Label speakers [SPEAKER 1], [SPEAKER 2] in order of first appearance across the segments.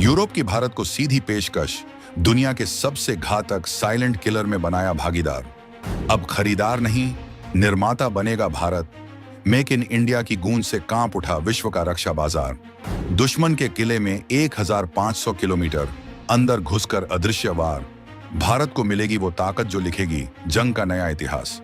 [SPEAKER 1] Europe की भारत को सीधी पेशकश दुनिया के सबसे घातक साइलेंट किलर में बनाया भागीदार। अब खरीदार नहीं, निर्माता बनेगा भारत। मेक इन इंडिया की गूंज से कांप उठा विश्व का रक्षा बाजार। दुश्मन के किले में 1500 किलोमीटर अंदर घुसकर अदृश्य वार। भारत को मिलेगी वो ताकत जो लिखेगी जंग का नया इतिहास।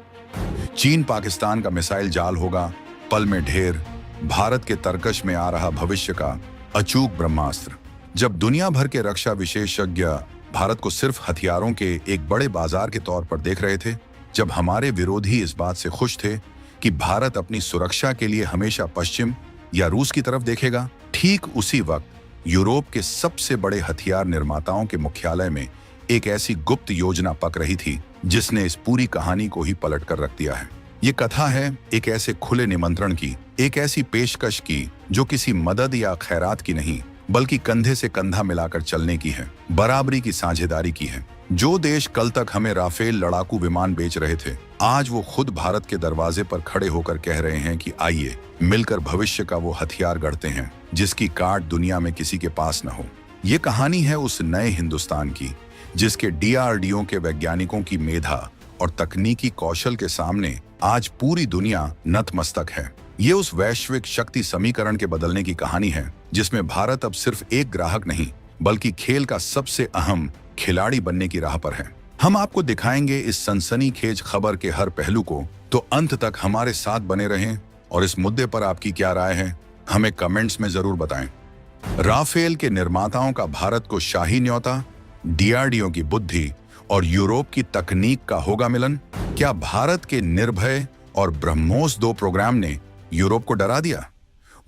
[SPEAKER 1] चीन पाकिस्तान का मिसाइल जाल होगा पल में ढेर। भारत के तरकश में आ रहा भविष्य का अचूक ब्रह्मास्त्र। जब दुनिया भर के रक्षा विशेषज्ञ भारत को सिर्फ हथियारों के एक बड़े बाजार के तौर पर देख रहे थे, जब हमारे विरोधी इस बात से खुश थे कि भारत अपनी सुरक्षा के लिए हमेशा पश्चिम या रूस की तरफ देखेगा, ठीक उसी वक्त यूरोप के सबसे बड़े हथियार निर्माताओं के मुख्यालय में एक ऐसी गुप्त योजना पक रही थी जिसने इस पूरी कहानी को ही पलट कर रख दिया है। ये कथा है एक ऐसे खुले निमंत्रण की, एक ऐसी पेशकश की जो किसी मदद या खैरात की नहीं, बल्कि कंधे से कंधा मिलाकर चलने की है, बराबरी की साझेदारी की है। जो देश कल तक हमें राफेल लड़ाकू विमान बेच रहे थे, आज वो खुद भारत के दरवाजे पर खड़े होकर कह रहे हैं कि आइए मिलकर भविष्य का वो हथियार गढ़ते हैं जिसकी काट दुनिया में किसी के पास न हो। ये कहानी है उस नए हिंदुस्तान की जिसके डीआरडीओ के वैज्ञानिकों की मेधा और तकनीकी कौशल के सामने आज पूरी दुनिया नतमस्तक है। ये उस वैश्विक शक्ति समीकरण के बदलने की कहानी है जिसमें भारत अब सिर्फ एक ग्राहक नहीं, बल्कि खेल का सबसे अहम खिलाड़ी बनने की राह पर है। हम आपको दिखाएंगे इस सनसनीखेज खबर के हर पहलू को, तो अंत तक हमारे साथ बने रहें। और इस मुद्दे पर आपकी क्या राय है, हमें कमेंट्स में जरूर बताएं। राफेल के निर्माताओं का भारत को शाही न्योता, डीआरडीओ की बुद्धि और यूरोप की तकनीक का होगा मिलन। क्या भारत के निर्भय और ब्रह्मोस 2 प्रोग्राम ने यूरोप को डरा दिया?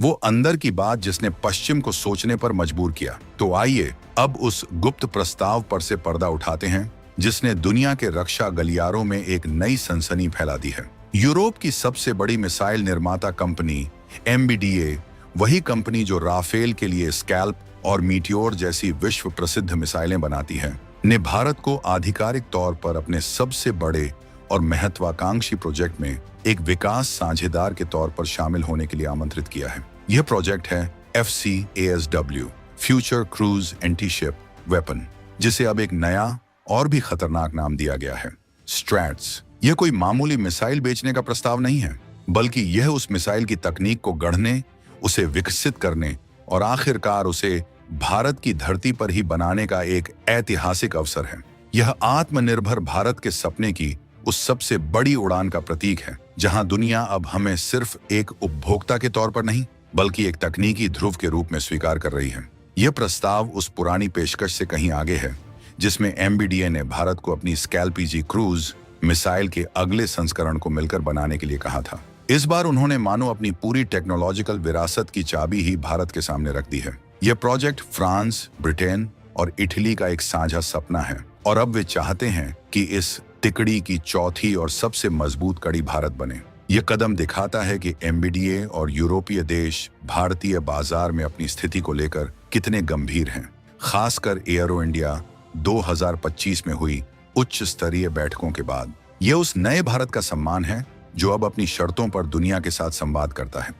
[SPEAKER 1] वो अंदर की बात जिसने पश्चिम को सोचने पर मजबूर किया। तो आइए अब उस गुप्त प्रस्ताव पर से पर्दा उठाते हैं जिसने दुनिया के रक्षा गलियारों में एक नई सनसनी फैला दी है। यूरोप की सबसे बड़ी मिसाइल निर्माता कंपनी एमबीडीए, वही कंपनी जो राफेल के लिए स्कैल्प और मीटियोर जैसी विश्व प्रसिद्ध मिसाइलें बनाती है, ने भारत को आधिकारिक तौर पर अपने सबसे बड़े और महत्वाकांक्षी प्रोजेक्ट में एक विकास साझेदार के तौर पर शामिल होने के लिए आमंत्रित किया है। यह प्रोजेक्ट है FCASW, future cruise anti ship weapon, जिसे अब एक नया और भी खतरनाक नाम दिया गया है, स्ट्रैट्स। यह कोई मामूली मिसाइल बेचने का प्रस्ताव नहीं है, बल्कि यह उस मिसाइल की तकनीक को गढ़ने, उसे विकसित करने और आखिरकार उसे भारत की धरती पर ही बनाने का एक ऐतिहासिक अवसर है। यह आत्मनिर्भर भारत के सपने की उस सबसे बड़ी उड़ान का प्रतीक है जहां दुनिया अब हमें सिर्फ एक उपभोक्ता के तौर पर नहीं, बल्कि एक तकनीकी ध्रुव के रूप में स्वीकार कर रही है। यह प्रस्ताव उस पुरानी पेशकश से कहीं आगे है जिसमें एमबीडीए ने भारत को अपनी स्कैल्प-जी क्रूज मिसाइल के अगले संस्करण को मिलकर बनाने के लिए कहा था। इस बार उन्होंने मानो अपनी पूरी टेक्नोलॉजिकल विरासत की चाबी ही भारत के सामने रख दी है। यह प्रोजेक्ट फ्रांस, ब्रिटेन और इटली का एक साझा सपना है और अब वे चाहते हैं कि इस तिकड़ी की चौथी और सबसे मजबूत कड़ी भारत बने। यह कदम दिखाता है कि एमबीडीए और यूरोपीय देश भारतीय बाजार में अपनी स्थिति को लेकर कितने गंभीर हैं। खासकर एयरो इंडिया 2025 में हुई उच्च स्तरीय बैठकों के बाद यह उस नए भारत का सम्मान है जो अब अपनी शर्तों पर दुनिया के साथ संवाद करता है।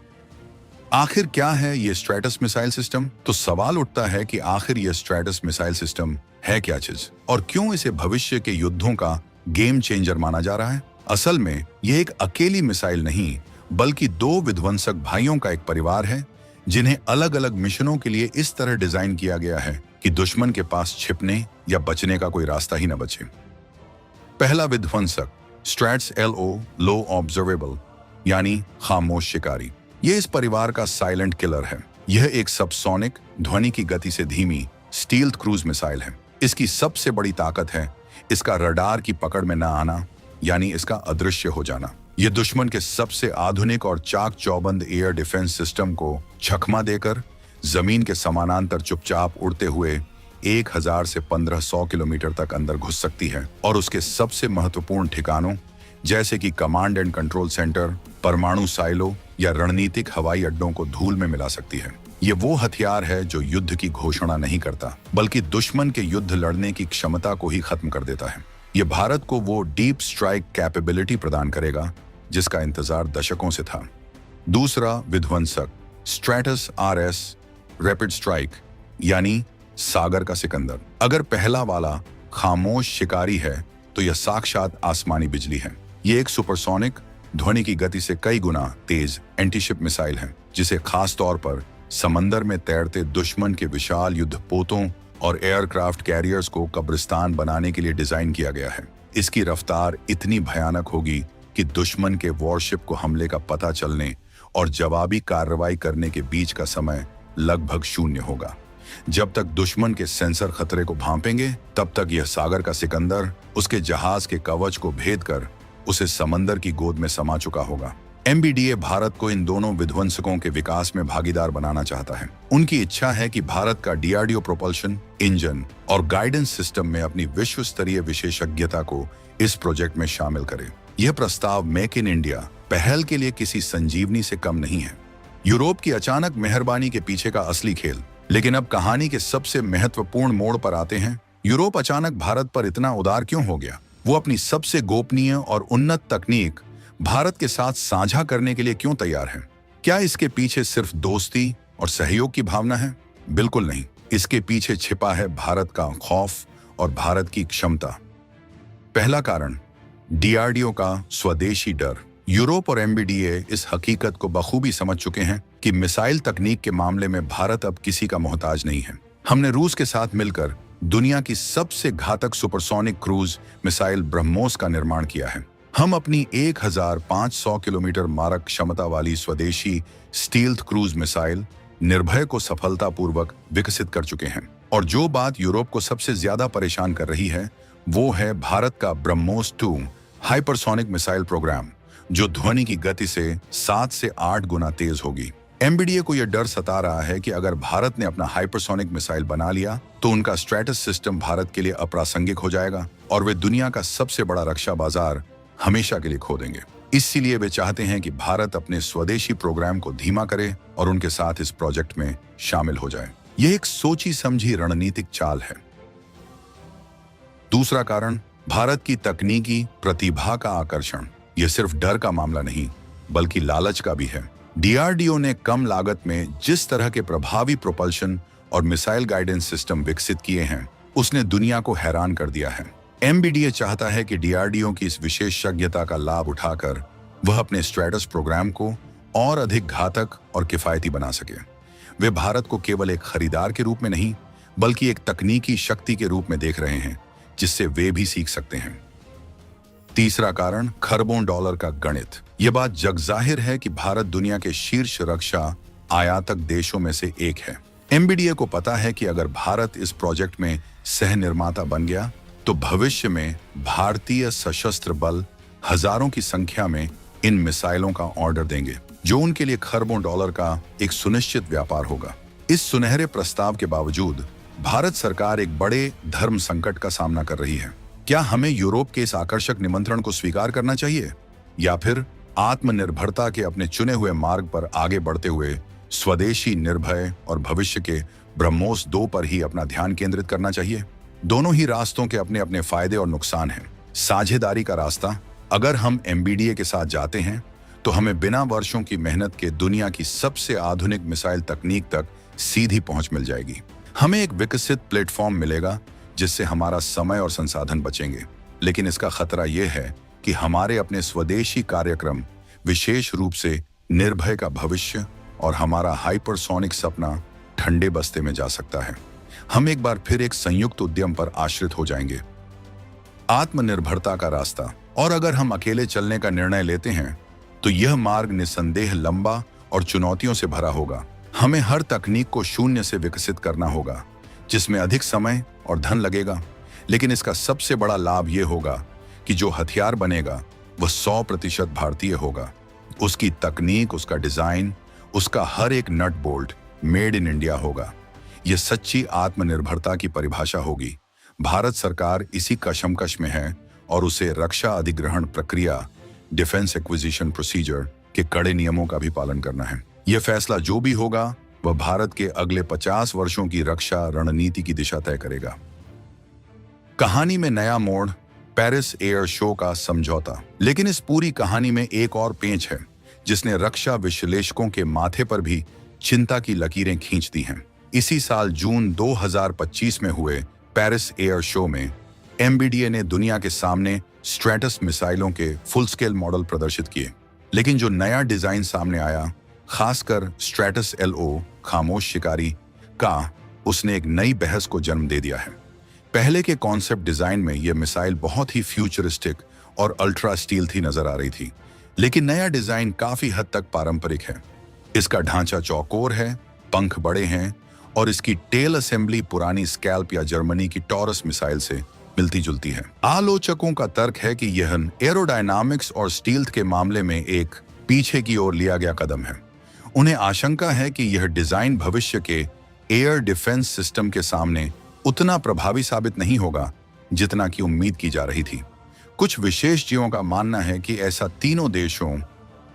[SPEAKER 1] आखिर क्या है ये स्ट्रैटस मिसाइल सिस्टम? तो सवाल उठता है कि आखिर ये स्ट्रैटस मिसाइल सिस्टम है क्या चीज और क्यों इसे भविष्य के युद्धों का गेम चेंजर माना जा रहा है? असल में ये एक अकेली मिसाइल नहीं, बल्कि 2 विध्वंसक भाइयों का एक परिवार है जिन्हें अलग अलग मिशनों के लिए इस तरह डिजाइन किया गया है कि दुश्मन के पास छिपने या बचने का कोई रास्ता ही न बचे। पहला विध्वंसक स्ट्रैट्स LO, लो ऑब्जर्वेबल, यानी खामोश शिकारी। ये इस परिवार का साइलेंट किलर है। यह एक सबसोनिक, ध्वनि की गति से धीमी स्टील्थ क्रूज मिसाइल है। इसकी सबसे बड़ी ताकत है इसका रडार की पकड़ में न आना, यानी इसका अदृश्य हो जाना। यह दुश्मन के सबसे आधुनिक और चाक चौबंद एयर डिफेंस सिस्टम को छकमा देकर जमीन के समानांतर चुपचाप उड़ते हुए 1000 से 1500 किलोमीटर तक अंदर घुस सकती है और उसके सबसे महत्वपूर्ण ठिकानों जैसे कि कमांड एंड कंट्रोल सेंटर, परमाणु साइलो या रणनीतिक हवाई अड्डों को धूल में मिला सकती है। ये वो हथियार है जो युद्ध की घोषणा नहीं करता, बल्कि दुश्मन के युद्ध लड़ने की क्षमता को ही खत्म कर देता है। ये भारत को वो डीप स्ट्राइक कैपेबिलिटी प्रदान करेगा जिसका इंतजार दशकों से था। दूसरा विध्वंसक स्ट्रैटस RS रैपिड स्ट्राइक, यानी सागर का सिकंदर। अगर पहला वाला खामोश शिकारी है तो यह साक्षात आसमानी बिजली है। ये एक सुपरसोनिक, ध्वनि की गति से कई गुना तेज एंटीशिप मिसाइल है, जिसे खास तौर पर समंदर में तैरते दुश्मन के विशाल युद्धपोतों और एयरक्राफ्ट कैरियर्स को कब्रिस्तान बनाने के लिए डिजाइन किया गया है। इसकी रफ्तार इतनी भयानक होगी कि दुश्मन के वॉरशिप को हमले का पता चलने और जवाबी कार्रवाई करने के बीच का समय लगभग शून्य होगा। जब तक दुश्मन के सेंसर खतरे को भांपेंगे, तब तक यह सागर का सिकंदर उसके जहाज के कवच को भेद कर उसे समंदर की गोद में समा चुका होगा। एमबीडीए भारत को इन दोनों विध्वंसकों के विकास में भागीदार बनाना चाहता है। उनकी इच्छा है कि भारत का डीआरडीओ प्रोपल्शन इंजन और गाइडेंस सिस्टम में अपनी विश्व स्तरीय विशेषज्ञता को इस प्रोजेक्ट में शामिल करे। यह प्रस्ताव मेक इन इंडिया पहल के लिए किसी संजीवनी से कम नहीं है। यूरोप की अचानक मेहरबानी के पीछे का असली खेल। लेकिन अब कहानी के सबसे महत्वपूर्ण मोड़ पर आते हैं। यूरोप अचानक भारत पर इतना उदार क्यों हो गया? वो अपनी सबसे गोपनीय और उन्नत तकनीक भारत के साथ साझा करने के लिए क्यों तैयार है? क्या इसके पीछे सिर्फ दोस्ती और सहयोग की भावना है? बिल्कुल नहीं। इसके पीछे छिपा है भारत का खौफ और भारत की क्षमता। पहला कारण, डीआरडीओ का स्वदेशी डर। यूरोप और एमबीडीए इस हकीकत को बखूबी समझ चुके हैं कि मिसाइल तकनीक के मामले में भारत अब किसी का मोहताज नहीं है। हमने रूस के साथ मिलकर दुनिया की सबसे घातक सुपरसोनिक क्रूज मिसाइल ब्रह्मोस का निर्माण किया है। हम अपनी 1500 किलोमीटर मारक क्षमता वाली स्वदेशी स्टील्थ क्रूज मिसाइल निर्भय को सफलतापूर्वक विकसित कर चुके हैं। और जो बात यूरोप को सबसे ज्यादा परेशान कर रही है, वो है भारत का ब्रह्मोस 2 हाइपरसोनिक मिसाइल प्रोग्राम, जो ध्वनि की गति से 7 से 8 गुना तेज होगी। एमबीडीए को यह डर सता रहा है कि अगर भारत ने अपना हाइपरसोनिक मिसाइल बना लिया तो उनका स्ट्रैटस सिस्टम भारत के लिए अप्रासंगिक हो जाएगा और वे दुनिया का सबसे बड़ा रक्षा बाजार हमेशा के लिए खो देंगे। इसीलिए वे चाहते हैं कि भारत अपने स्वदेशी प्रोग्राम को धीमा करे और उनके साथ इस प्रोजेक्ट में शामिल हो जाए। यह एक सोची समझी रणनीतिक चाल है। दूसरा कारण, भारत की तकनीकी प्रतिभा का आकर्षण। यह सिर्फ डर का मामला नहीं, बल्कि लालच का भी है। डीआरडीओ ने कम लागत में जिस तरह के प्रभावी प्रोपल्शन और मिसाइल गाइडेंस सिस्टम विकसित किए हैं, उसने दुनिया को हैरान कर दिया है। एमबीडीए चाहता है कि डीआरडीओ की इस विशेषज्ञता का लाभ उठाकर वह अपने स्ट्रैटस प्रोग्राम को और अधिक घातक और किफायती बना सके। वे भारत को केवल एक खरीदार के रूप में नहीं, बल्कि एक तकनीकी शक्ति के रूप में देख रहे हैं, जिससे वे भी सीख सकते हैं। तीसरा कारण, खरबों डॉलर का गणित। यह बात जगजाहिर है कि भारत दुनिया के शीर्ष रक्षा आयातक देशों में से एक है। एमबीडीए को पता है कि अगर भारत इस प्रोजेक्ट में सह निर्माता बन गया तो भविष्य में भारतीय सशस्त्र बल हजारों की संख्या में इन मिसाइलों का ऑर्डर देंगे, जो उनके लिए खरबों डॉलर का एक सुनिश्चित व्यापार होगा। इस सुनहरे प्रस्ताव के बावजूद भारत सरकार एक बड़े धर्म संकट का सामना कर रही है। क्या हमें यूरोप के इस आकर्षक निमंत्रण को स्वीकार करना चाहिए, या फिर आत्मनिर्भरता के अपने चुने हुए मार्ग पर आगे बढ़ते हुए स्वदेशी, निर्भय और भविष्य के ब्रह्मोस 2 पर ही अपना ध्यान केंद्रित करना चाहिए? दोनों ही रास्तों के अपने अपने फायदे और नुकसान हैं। साझेदारी का रास्ता, अगर हम एमबीडीए के साथ जाते हैं तो हमें बिना वर्षों की मेहनत के दुनिया की सबसे आधुनिक मिसाइल तकनीक तक सीधी पहुंच मिल जाएगी। हमें एक विकसित प्लेटफॉर्म मिलेगा जिससे हमारा समय और संसाधन बचेंगे। लेकिन इसका खतरा यह है कि हमारे अपने स्वदेशी कार्यक्रम, विशेष रूप से निर्भय का भविष्य और हमारा हाइपरसोनिक सपना ठंडे बस्ते में जा सकता है। हम एक बार फिर एक संयुक्त उद्यम पर आश्रित हो जाएंगे। आत्मनिर्भरता का रास्ता। और अगर हम अकेले चलने का निर्णय लेते हैं तो यह मार्ग निस्संदेह लंबा और चुनौतियों से भरा होगा। हमें हर तकनीक को शून्य से विकसित करना होगा, जिसमें अधिक समय और धन लगेगा। लेकिन इसका सबसे बड़ा लाभ यह होगा कि जो हथियार बनेगा वह 100% भारतीय होगा। उसकी तकनीक, उसका डिजाइन, उसका हर एक nut bolt made in India होगा। यह सच्ची आत्मनिर्भरता की परिभाषा होगी। भारत सरकार इसी कशमकश में है और उसे रक्षा अधिग्रहण प्रक्रिया, डिफेंस एक्विजिशन प्रोसीजर के कड़े नियमों का भी पालन करना है। यह फैसला जो भी होगा वह भारत के अगले 50 वर्षों की रक्षा रणनीति की दिशा तय करेगा। कहानी में नया मोड़, पेरिस एयर शो का समझौता। लेकिन इस पूरी कहानी में एक और पेंच है जिसने रक्षा विश्लेषकों के माथे पर भी चिंता की लकीरें खींच दी हैं। इसी साल जून 2025 में हुए पेरिस एयर शो में MBDA ने दुनिया के सामने स्ट्रैटस मिसाइलों के फुल स्केल मॉडल प्रदर्शित किए। लेकिन जो नया डिजाइन सामने आया, खासकर स्ट्रैटस LO खामोश शिकारी का, उसने एक नई बहस को जन्म दे दिया है। पहले के कॉन्सेप्ट डिजाइन में यह मिसाइल बहुत ही फ्यूचरिस्टिक और अल्ट्रा स्टील थी नजर आ रही थी, लेकिन नया डिजाइन काफी हद तक पारंपरिक है। इसका ढांचा चौकोर है, पंख बड़े हैं और इसकी टेल असेंबली पुरानी स्कैल्प या जर्मनी की टॉरस मिसाइल से मिलती जुलती है। आलोचकों का तर्क है कि यह एरोडायनामिक्स और स्टील्थ के मामले में एक पीछे की ओर लिया गया कदम है। उन्हें आशंका है कि यह डिजाइन भविष्य के एयर डिफेंस सिस्टम के सामने उतना प्रभावी साबित नहीं होगा जितना की उम्मीद की जा रही थी। कुछ विशेषज्ञों का मानना है कि ऐसा तीनों देशों,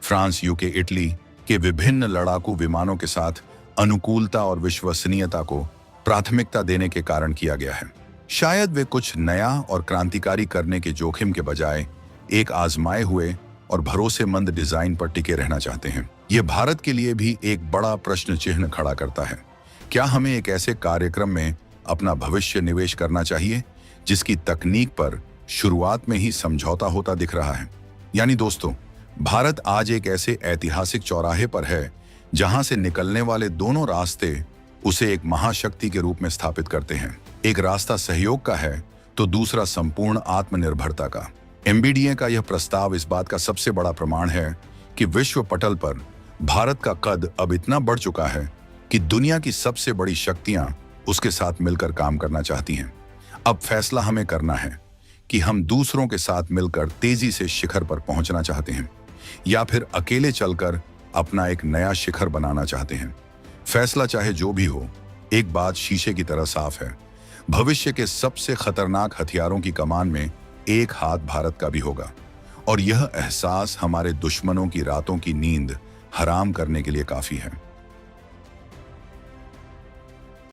[SPEAKER 1] फ्रांस, UK, इटली के विभिन्न लड़ाकू विमानों के साथ अनुकूलता और विश्वसनीयता को प्राथमिकता देने के कारण किया गया है। शायद वे कुछ नया और क्रांतिकारी करने के जोखिम के बजाय एक आजमाए हुए और भरोसेमंद डिजाइन पर टिके रहना चाहते हैं। यह भारत के लिए भी एक बड़ा प्रश्न चिन्ह खड़ा करता है। क्या हमें एक ऐसे कार्यक्रम में अपना भविष्य निवेश करना चाहिए जिसकी तकनीक पर शुरुआत में ही समझौता होता दिख रहा है? यानी दोस्तों, भारत आज एक ऐसे ऐतिहासिक चौराहे पर है जहां से निकलने वाले दोनों रास्ते उसे एक महाशक्ति के रूप में स्थापित करते हैं। एक रास्ता सहयोग का है तो दूसरा संपूर्ण आत्मनिर्भरता का। MBDA का यह प्रस्ताव इस बात का सबसे बड़ा प्रमाण है कि विश्व पटल पर भारत का कद अब इतना बढ़ चुका है कि दुनिया की सबसे बड़ी शक्तियां उसके साथ मिलकर काम करना चाहती हैं। अब फैसला हमें करना है कि हम दूसरों के साथ मिलकर तेजी से शिखर पर पहुंचना चाहते हैं या फिर अकेले चलकर अपना एक नया शिखर बनाना चाहते हैं। फैसला चाहे जो भी हो, एक बात शीशे की तरह साफ है, भविष्य के सबसे खतरनाक हथियारों की कमान में एक हाथ भारत का भी होगा और यह एहसास हमारे दुश्मनों की रातों की नींद हराम करने के लिए काफी है।